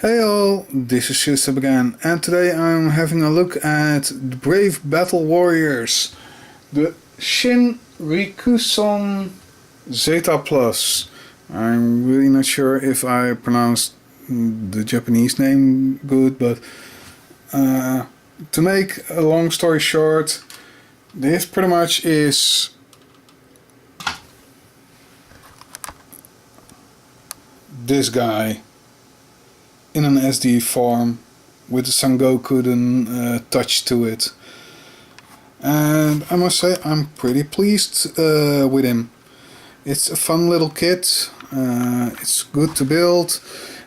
Hey all, this is Eucep again, and today I'm having a look at the brave battle warriors, the Shin Rikuson Zeta Plus. I'm really not sure if I pronounced the Japanese name good, but to make a long story short, this pretty much is this guy in an SD form with the Sangoku touch to it, and I must say I'm pretty pleased with him. It's a fun little kit, it's good to build,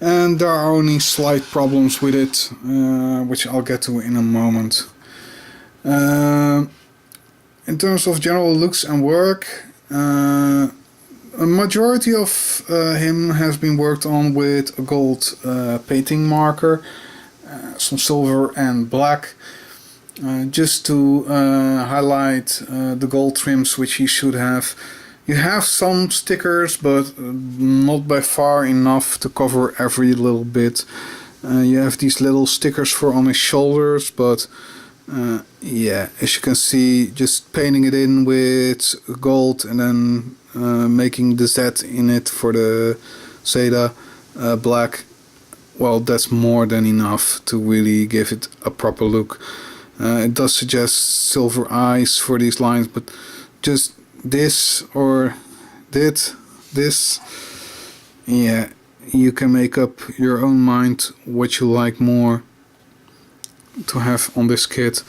and there are only slight problems with it, which I'll get to in a moment. In terms of general looks and work, a majority of him has been worked on with a gold painting marker, some silver and black, just to highlight the gold trims which he should have. You have some stickers, but not by far enough to cover every little bit. You have these little stickers for on his shoulders, but yeah, as you can see, just painting it in with gold and then making the Z in it for the Zeta black, well, that's more than enough to really give it a proper look. It does suggest silver eyes for these lines, but just this or this, yeah, you can make up your own mind what you like more to have on this kit.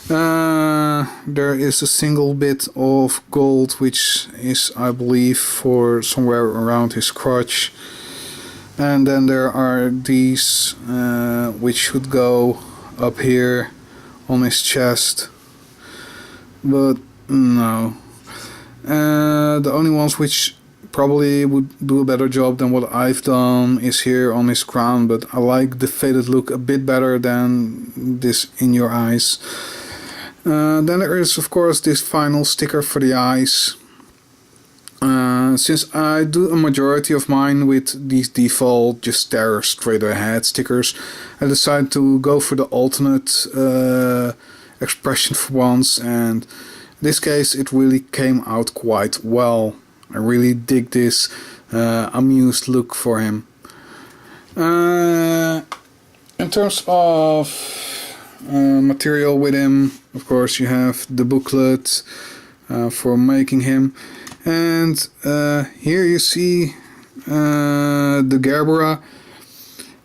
There is a single bit of gold which is, I believe, for somewhere around his crotch, and then there are these which should go up here on his chest, but no. The only ones which probably would do a better job than what I've done is here on his crown, but I like the faded look a bit better than this in your eyes. Then there is of course this final sticker for the eyes. Since I do a majority of mine with these default just stare straight ahead stickers, I decided to go for the alternate expression for once, and in this case it really came out quite well. I really dig this amused look for him. In terms of material with him, of course you have the booklet for making him, and here you see the Gerbera,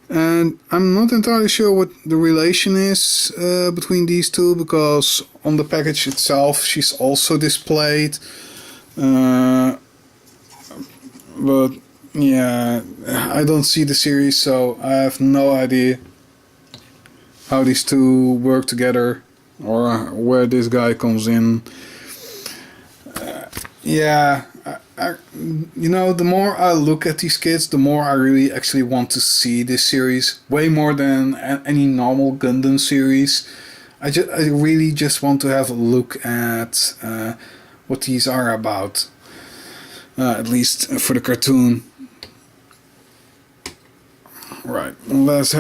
and I'm not entirely sure what the relation is between these two, because on the package itself she's also displayed, but yeah, I don't see the series, so I have no idea how these two work together or where this guy comes in. Yeah, you know, the more I look at these kits, the more I really actually want to see this series, way more than any normal Gundam series. I really just want to have a look at what these are about, at least for the cartoon. Right, let's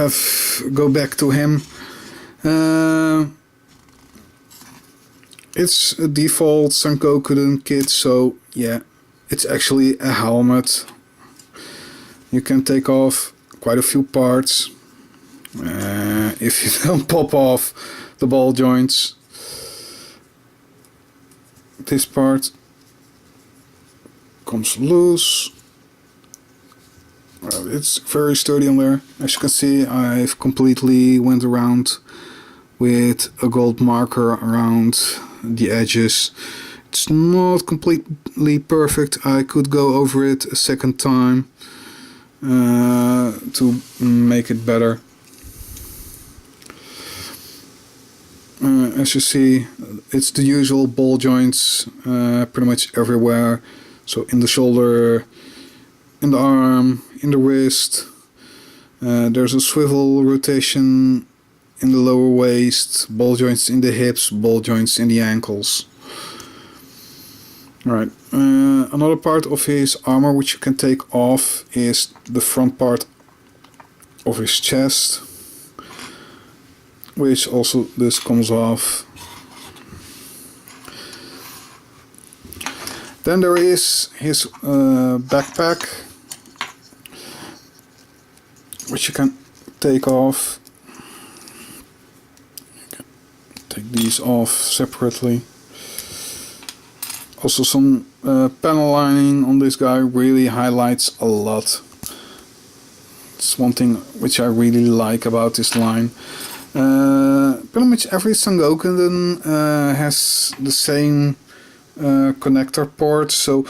go back to him. It's a default Sangoku kit, so yeah, it's actually a helmet. You can take off quite a few parts if you don't pop off the ball joints. This part comes loose. It's very sturdy on there. As you can see, I've completely went around with a gold marker around the edges. It's not completely perfect. I could go over it a second time to make it better. As you see, it's the usual ball joints pretty much everywhere. So in the shoulder, in the arm, in the wrist. There's a swivel rotation in the lower waist, ball joints in the hips, ball joints in the ankles. Alright, another part of his armor which you can take off is the front part of his chest, which also this comes off. Then there is his backpack, which you can take off. You can take these off separately. Also some panel lining on this guy really highlights a lot. It's one thing which I really like about this line. Pretty much every Sangoku has the same connector port, so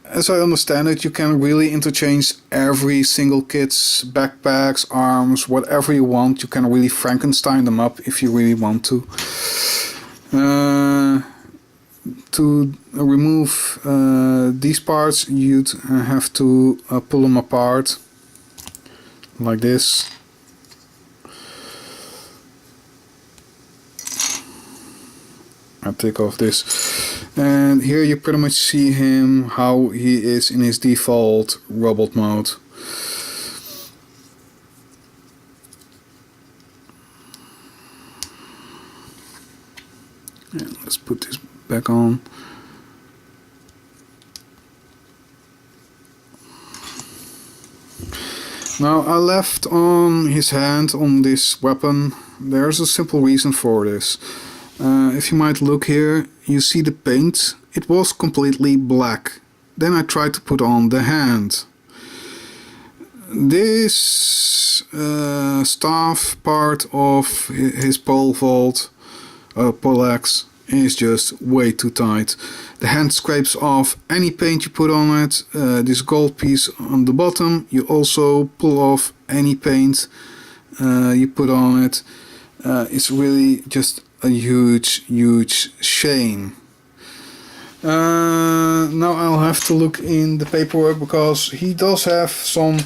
as I understand it, you can really interchange every single kit's backpacks, arms, whatever you want. You can really Frankenstein them up if you really want to. To remove these parts, you'd have to pull them apart like this. I'll take off this, and here you pretty much see him how he is in his default robot mode. And let's put this back on. Now I left on his hand on this weapon. There's a simple reason for this. If you might look here, you see the paint. It was completely black. Then I tried to put on the hand. This staff part of his pole vault, poleaxe, is just way too tight. The hand scrapes off any paint you put on it. This gold piece on the bottom, you also pull off any paint you put on it. It's really just a huge shame. Now I'll have to look in the paperwork, because he does have some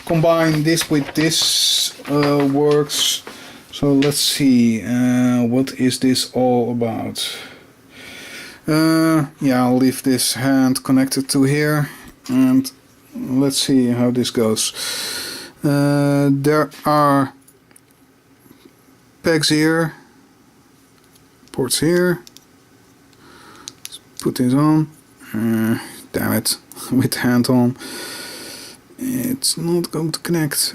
combine this with this works. So let's see, what is this all about? Yeah, I'll leave this hand connected to here, and let's see how this goes. There are pegs here, ports here. Let's put this on. Damn it, with the hand on, it's not going to connect.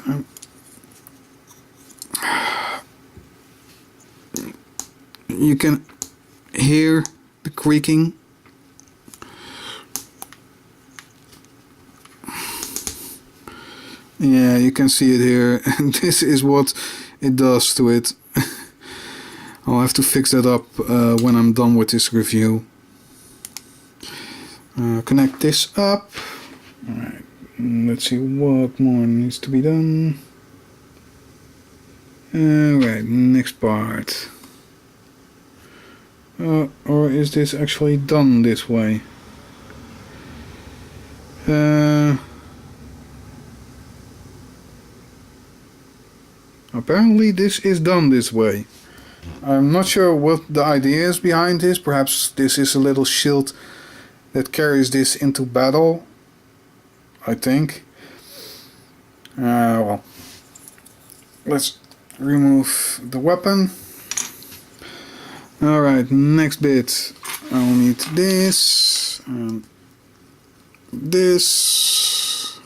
You can hear the creaking. Yeah, you can see it here, and this is what it does to it. I'll have to fix that up when I'm done with this review. Connect this up. Alright, let's see what more needs to be done. Alright, next part. Or is this actually done this way? Apparently this is done this way. I'm not sure what the idea is behind this. Perhaps this is a little shield that carries this into battle, I think. Well, let's remove the weapon. Alright, next bit. I'll need this and this.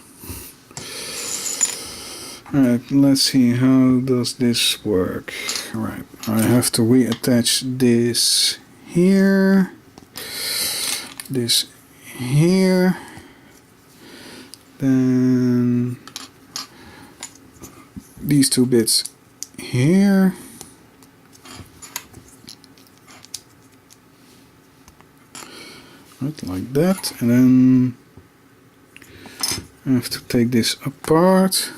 Alright, let's see, how does this work? Alright, I have to reattach this here, this here, then these two bits here. Right, like that, and then I have to take this apart,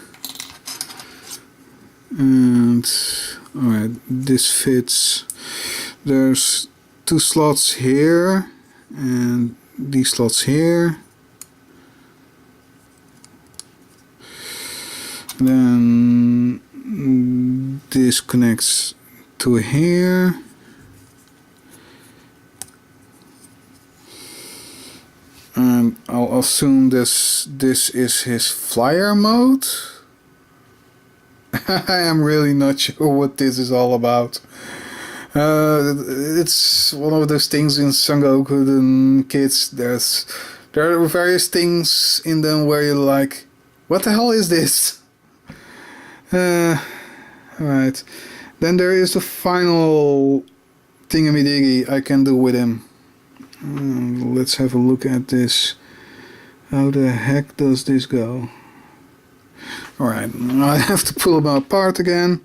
and alright, this fits. There's two slots here and these slots here, and then this connects to here. And I'll assume this is his flyer mode. I am really not sure what this is all about. It's one of those things in Sangoku and kids. There are various things in them where you're like, what the hell is this? Right. Then there is the final thingamidigi I can do with him. Let's have a look at this. How the heck does this go? Alright, I have to pull him apart again.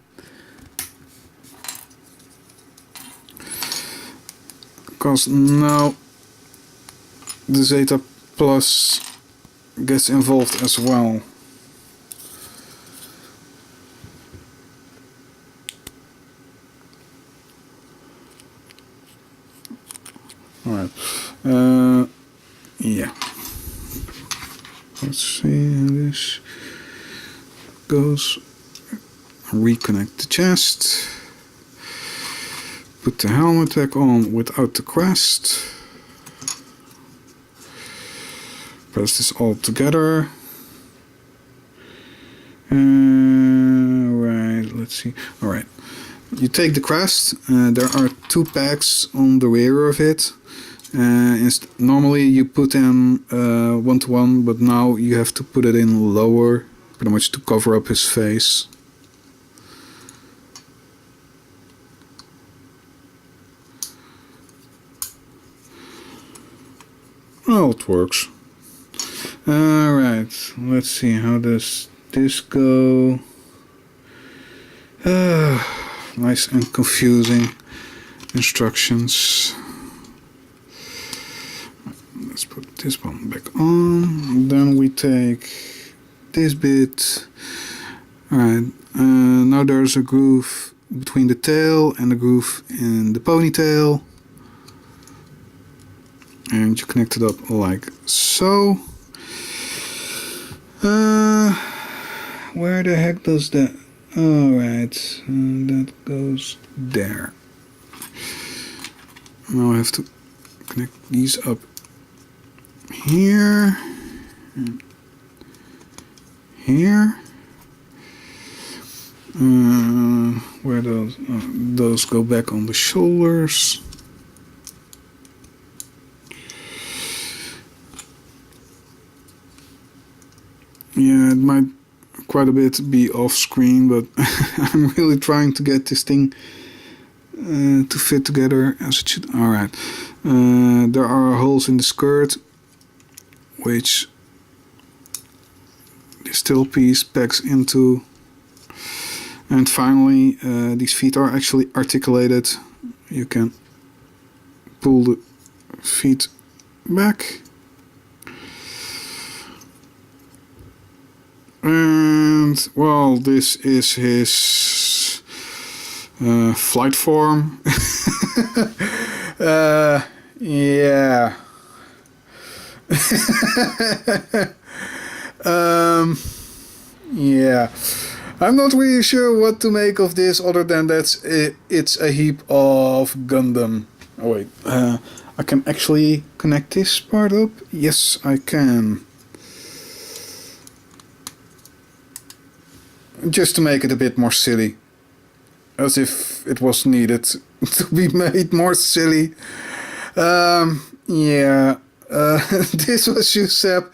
Because now the Zeta Plus gets involved as well. Alright, yeah. Let's see how this goes. Reconnect the chest. Put the helmet back on without the crest. Press this all together. Right, let's see. Alright. You take the crest. There are 2 packs on the rear of it. Normally you put them 1 to 1, but now you have to put it in lower, pretty much to cover up his face. Well, it works. Alright, let's see, how does this go? Nice and confusing instructions. Let's put this one back on. Then we take this bit. Alright, now there's a groove between the tail and a groove in the ponytail. And you connect it up like so. Where the heck does that? Alright, that goes there. Now I have to connect these up here and here. Where those go back on the shoulders. Yeah, it might quite a bit be off screen, but I'm really trying to get this thing to fit together as it should. Alright, there are holes in the skirt, which this tail piece pegs into. And finally, these feet are actually articulated. You can pull the feet back. And, well, this is his flight form. Yeah. Yeah. I'm not really sure what to make of this other than it's a heap of Gundam. Oh wait, I can actually connect this part up? Yes, I can. Just to make it a bit more silly. As if it was needed to be made more silly. Yeah. This was Eucep.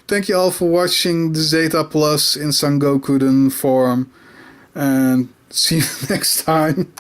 Thank you all for watching the Zeta Plus in Sangoku form. And see you next time.